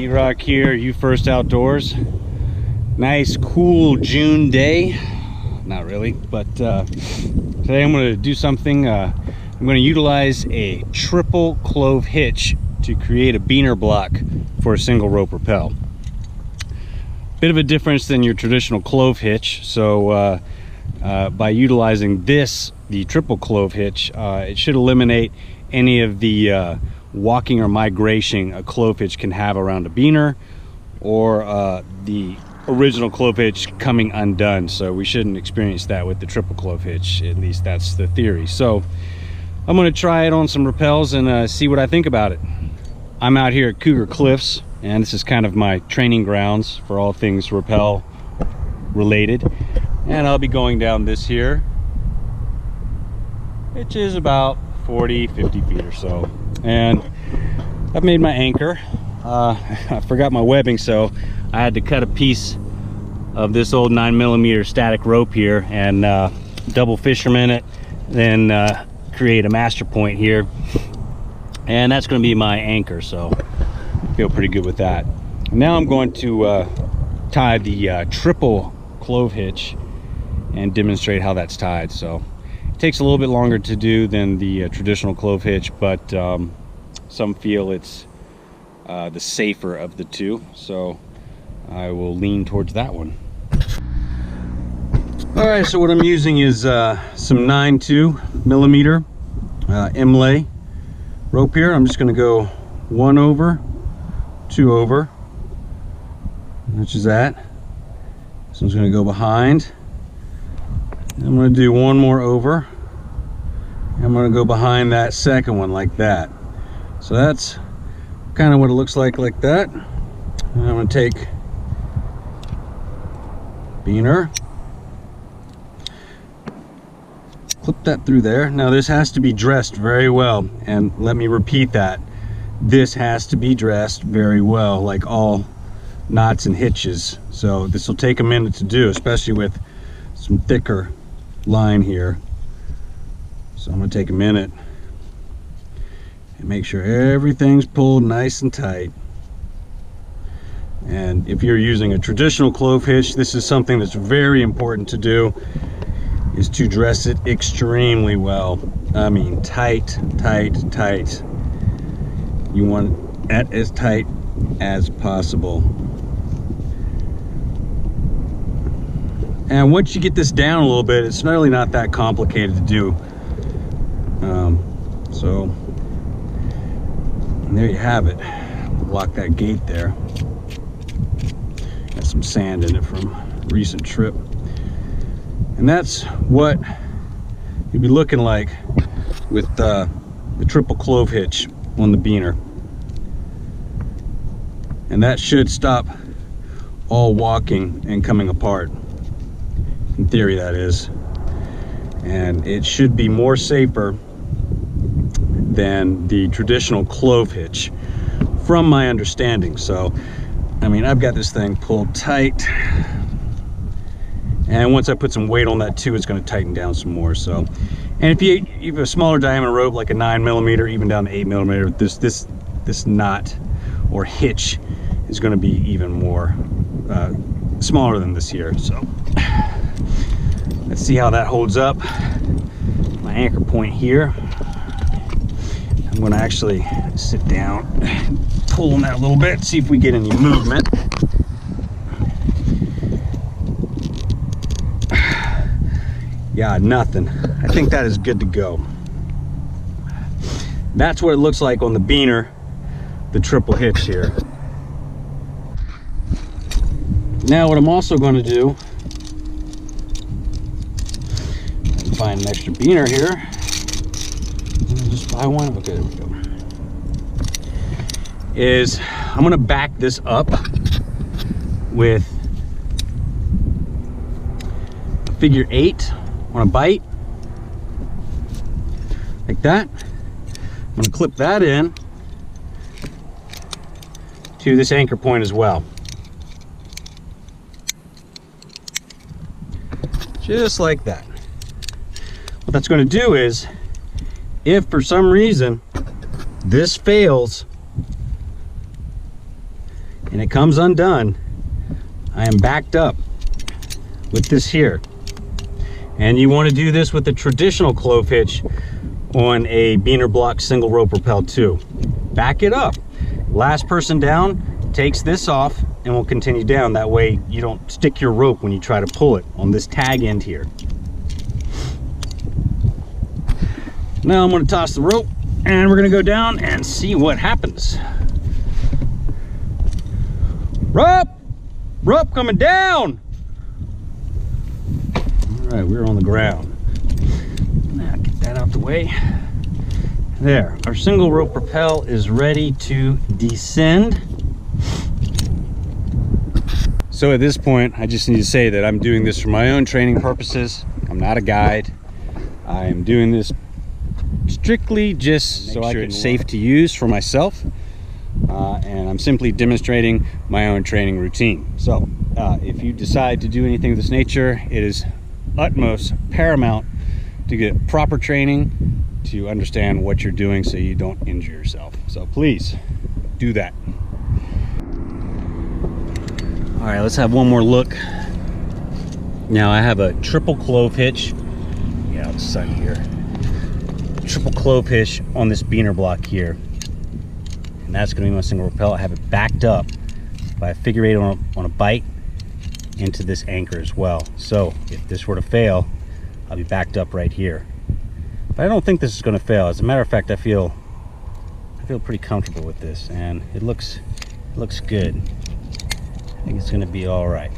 D-Rock here, You First Outdoors. Nice cool June day. Not really, but today I'm going to do something. I'm going to utilize a triple clove hitch to create a beaner block for a single rope rappel. Bit of a difference than your traditional clove hitch. So by utilizing this, the triple clove hitch, it should eliminate any of the walking or migration a clove hitch can have around a beaner, or the original clove hitch coming undone. So we shouldn't experience that with the triple clove hitch. At least that's the theory. So I'm going to try it on some rappels and see what I think about it. I'm out here at Cougar Cliffs, and this is kind of my training grounds for all things rappel related. And I'll be going down this here, which is about 40-50 feet or so. And I've made my anchor. I forgot my webbing, so I had to cut a piece of this old 9mm static rope here and double fisherman it, then create a master point here, and that's going to be my anchor. So I feel pretty good with that. Now I'm going to tie the triple clove hitch and demonstrate how that's tied. So it takes a little bit longer to do than the traditional clove hitch, but some feel it's the safer of the two, so I will lean towards that one. All right, so what I'm using is some 9.2mm M-lay rope here. I'm just going to go 1 over, 2 over, which is that. This one's going to go behind. I'm going to do 1 more over. I'm going to go behind that second one like that. So that's kind of what it looks like that. And I'm going to take beaner, clip that through there. Now this has to be dressed very well, and let me repeat that. This has to be dressed very well, like all knots and hitches. So this will take a minute to do, especially with some thicker line here. So I'm going to take a minute and make sure everything's pulled nice and tight. And if you're using a traditional clove hitch, this is something that's very important to do, is to dress it extremely well. I mean, tight, tight, tight. You want it as tight as possible. And once you get this down a little bit, it's really not that complicated to do. So there you have it. Lock that gate there. Got some sand in it from a recent trip. And that's what you'd be looking like with the triple clove hitch on the beaner. And that should stop all walking and coming apart. In theory, that is. And it should be more safer than the traditional clove hitch, from my understanding. So, I mean, I've got this thing pulled tight, and once I put some weight on that too, it's going to tighten down some more. So, and if you have a smaller diameter rope, like a 9mm, even down to 8mm, this knot or hitch is going to be even more smaller than this here. So let's see how that holds up. My anchor point here. I'm going to actually sit down, pull on that a little bit, see if we get any movement. Yeah, nothing. I think that is good to go. That's what it looks like on the beaner, the triple hitch here. Now what I'm also going to do, find an extra beaner here. Just buy one. Okay, there we go. Is I'm going to back this up with a figure 8 on a bite, like that. I'm going to clip that in to this anchor point as well. Just like that. What that's going to do is, if for some reason this fails, and it comes undone, I am backed up with this here. And you want to do this with the traditional clove hitch on a beaner block single rope rappel too. Back it up. Last person down takes this off and will continue down. That way you don't stick your rope when you try to pull it on this tag end here. Now I'm going to toss the rope and we're going to go down and see what happens. Rope! Rope coming down! All right, we're on the ground. Now get that out the way. There, our single rope rappel is ready to descend. So at this point, I just need to say that I'm doing this for my own training purposes. I'm not a guide. I am doing this strictly just so I can it's safe to use for myself. And I'm simply demonstrating my own training routine. So if you decide to do anything of this nature, it is utmost paramount to get proper training to understand what you're doing so you don't injure yourself. So please do that. All right, let's have one more look. Now I have a triple clove hitch. Yeah, the sun here. Triple clove hitch on this beaner block here. And that's gonna be my single rappel. I have it backed up by a figure eight on a bite into this anchor as well. So if this were to fail, I'll be backed up right here. But I don't think this is going to fail. As a matter of fact, I feel pretty comfortable with this, and it looks good. I think it's going to be all right.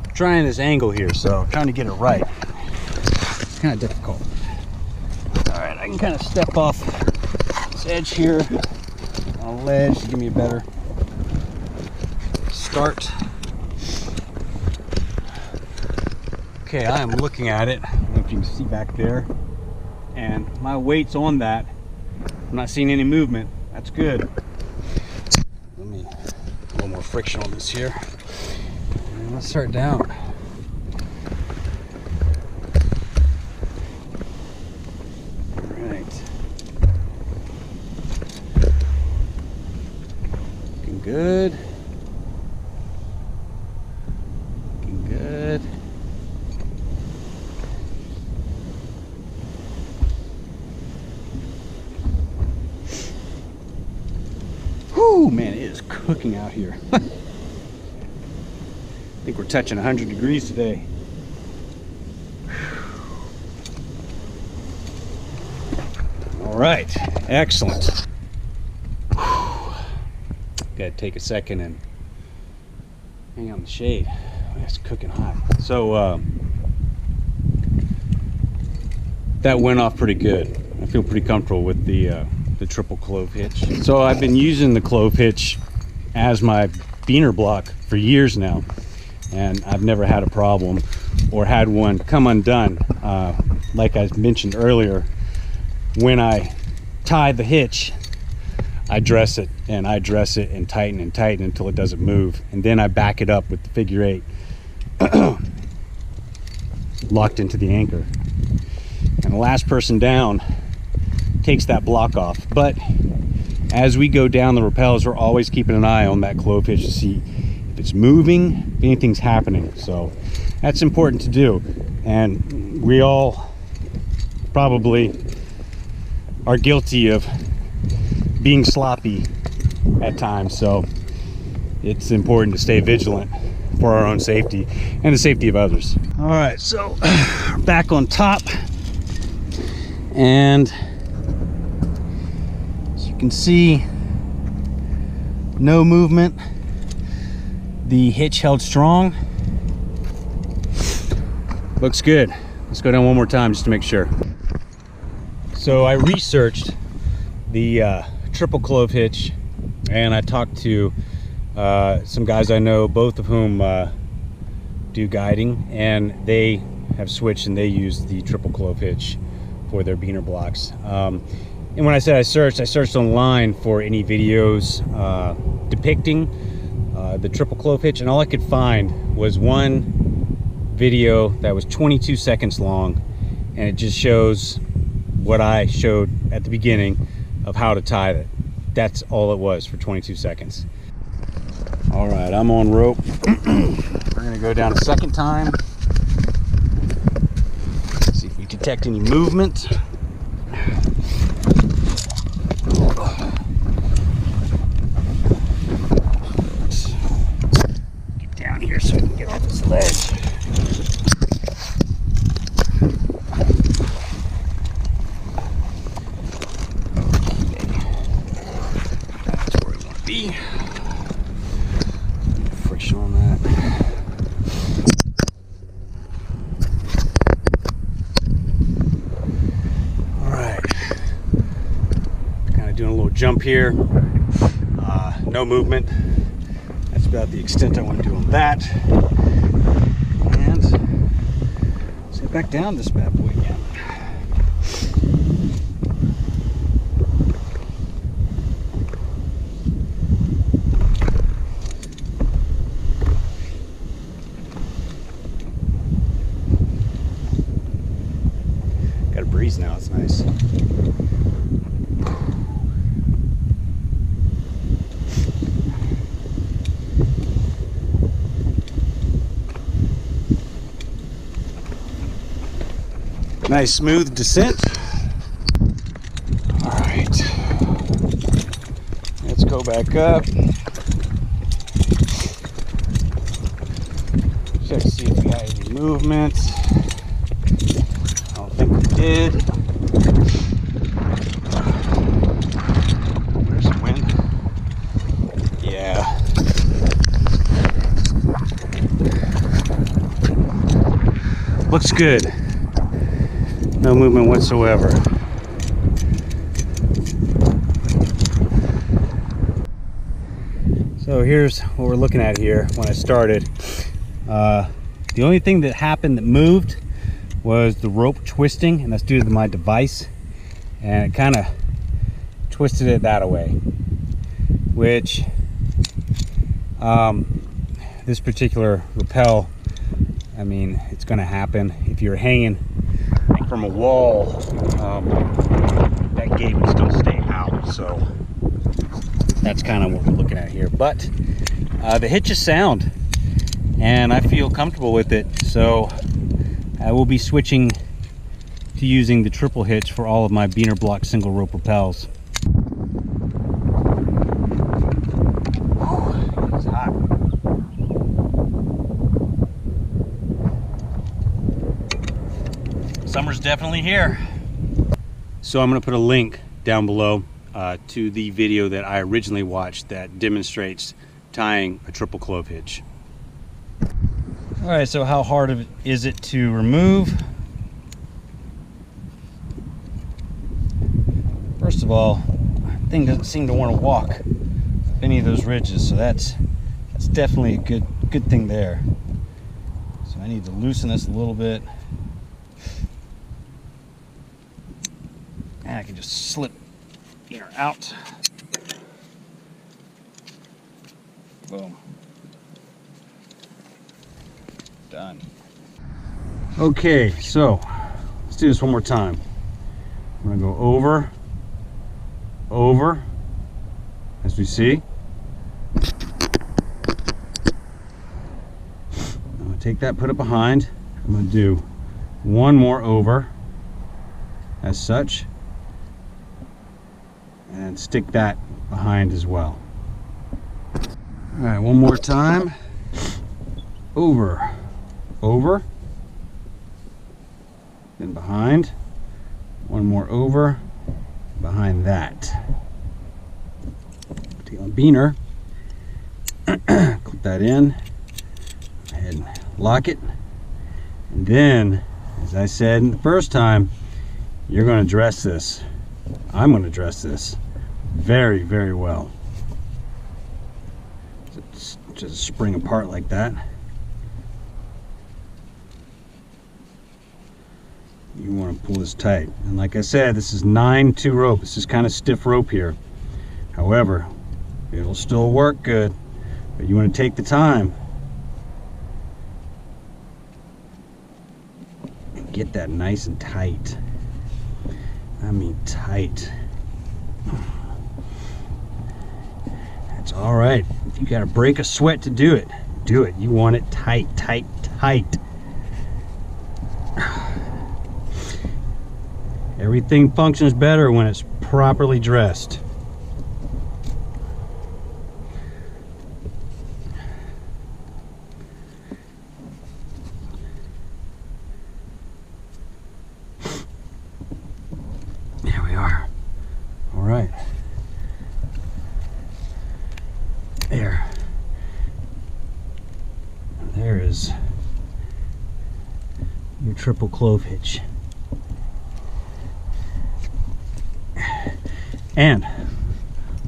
I'm trying this angle here, so I'm trying to get it right. It's kind of difficult. All right, I can kind of step off this edge here on a ledge to give me a better start. Okay, I am looking at it. I don't know if you can see back there. And my weight's on that. I'm not seeing any movement. That's good. Let me a little more friction on this here. And let's start down. All right. Looking good. Good. Whew, man, it is cooking out here. I think we're touching 100 degrees today. All right, excellent. Gotta take a second and hang out in the shade. It's cooking hot. So that went off pretty good. I feel pretty comfortable with the triple clove hitch. So I've been using the clove hitch as my beaner block for years now, and I've never had a problem or had one come undone. Like I mentioned earlier, when I tie the hitch, I dress it and tighten until it doesn't move, and then I back it up with the figure eight locked into the anchor, and the last person down takes that block off. But as we go down the rappels, we're always keeping an eye on that clove hitch to see if it's moving, if anything's happening. So that's important to do, and we all probably are guilty of being sloppy at times, so it's important to stay vigilant for our own safety and the safety of others. All right, so back on top, and as you can see, no movement. The hitch held strong. Looks good. Let's go down one more time just to make sure. So I researched the triple clove hitch, and I talked to some guys I know, both of whom do guiding, and they have switched and they use the triple clove hitch for their beaner blocks. And when I said I searched online for any videos depicting the triple clove hitch, and all I could find was one video that was 22 seconds long, and it just shows what I showed at the beginning of how to tie it. that's all it was for 22 seconds. All right, I'm on rope. We're gonna go down a second time. See if we detect any movement. Get down here so we can get off this ledge. Friction on that. All right, kind of doing a little jump here. No movement. That's about the extent I want to do on that. And sit back down this bad boy again. Got a breeze now, it's nice. Nice smooth descent. All right, let's go back up. Check to see if we got any movement. I don't think we did. There's some wind. Yeah. Looks good. No movement whatsoever. So here's what we're looking at here when I started. The only thing that happened that moved was the rope twisting, and that's due to my device, and it kind of twisted it that way, which this particular rappel, I mean, it's going to happen. If you're hanging from a wall, that gate would still stay out, so that's kind of what we're looking at here. But the hitch is sound and I feel comfortable with it, so I will be switching to using the triple hitch for all of my beaner block single rope rappels. Whew, it's hot. Summer's definitely here. So I'm going to put a link down below to the video that I originally watched that demonstrates tying a triple clove hitch. All right, so how hard is it to remove? First of all, the thing doesn't seem to want to walk any of those ridges, so that's definitely a good thing there. So I need to loosen this a little bit. And I can just slip here out. Boom. Done. Okay, so let's do this one more time. I'm gonna go over, as we see. I'm gonna take that, put it behind. I'm gonna do one more over, as such, and stick that behind as well. All right, one more time. Over, then behind. One more over, behind that. Take my beaner, clip that in, go ahead and lock it, and then, as I said the first time, you're going to dress this. I'm going to dress this very, very well. Just spring apart like that. You want to pull this tight, and like I said, this is 9-2 rope. This is kind of stiff rope here. However, it'll still work good, but you want to take the time and get that nice and tight. I mean tight. That's all right. If you gotta break a sweat to do it, do it. You want it tight, tight, tight. Everything functions better when it's properly dressed. There we are. All right. There is your triple clove hitch. And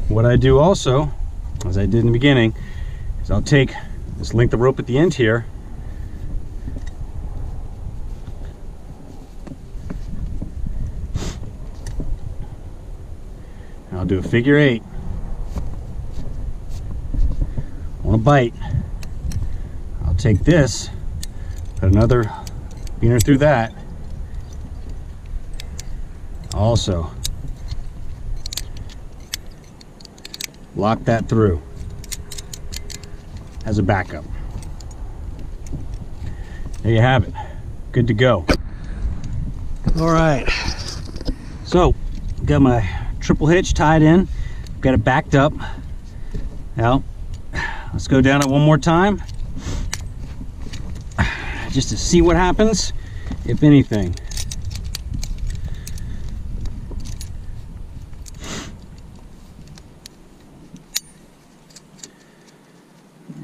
what I do also, as I did in the beginning, is I'll take this length of rope at the end here, and I'll do a figure 8 on a bite. I'll take this, put another beaner through that, also lock that through as a backup. There you have it, good to go. All right, so got my triple hitch tied in, got it backed up. Now let's go down it one more time just to see what happens, if anything.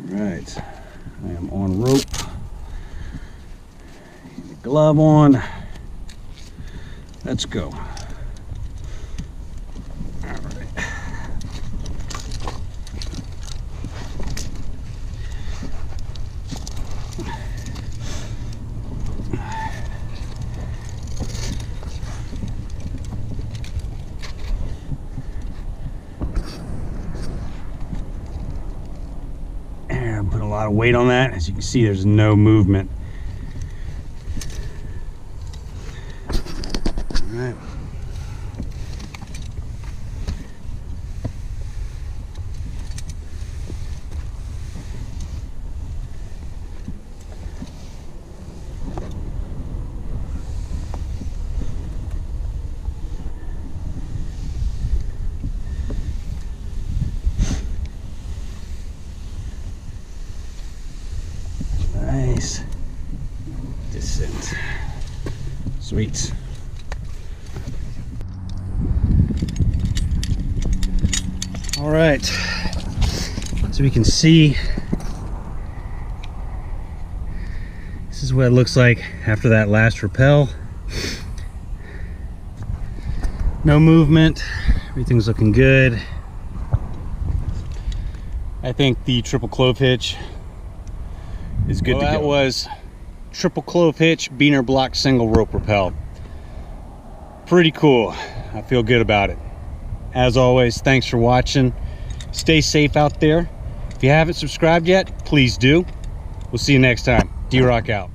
Right, I am on rope, glove on, let's go. All right. Put a lot of weight on that. As you can see, there's no movement. All right. Nice descent. Sweet. All right, so we can see this is what it looks like after that last rappel. No movement, everything's looking good. I think the triple clove hitch is good to go. That was triple clove hitch, beaner block, single rope rappel. Pretty cool. I feel good about it. As always, thanks for watching. Stay safe out there. If you haven't subscribed yet, please do. We'll see you next time. D-Rock out.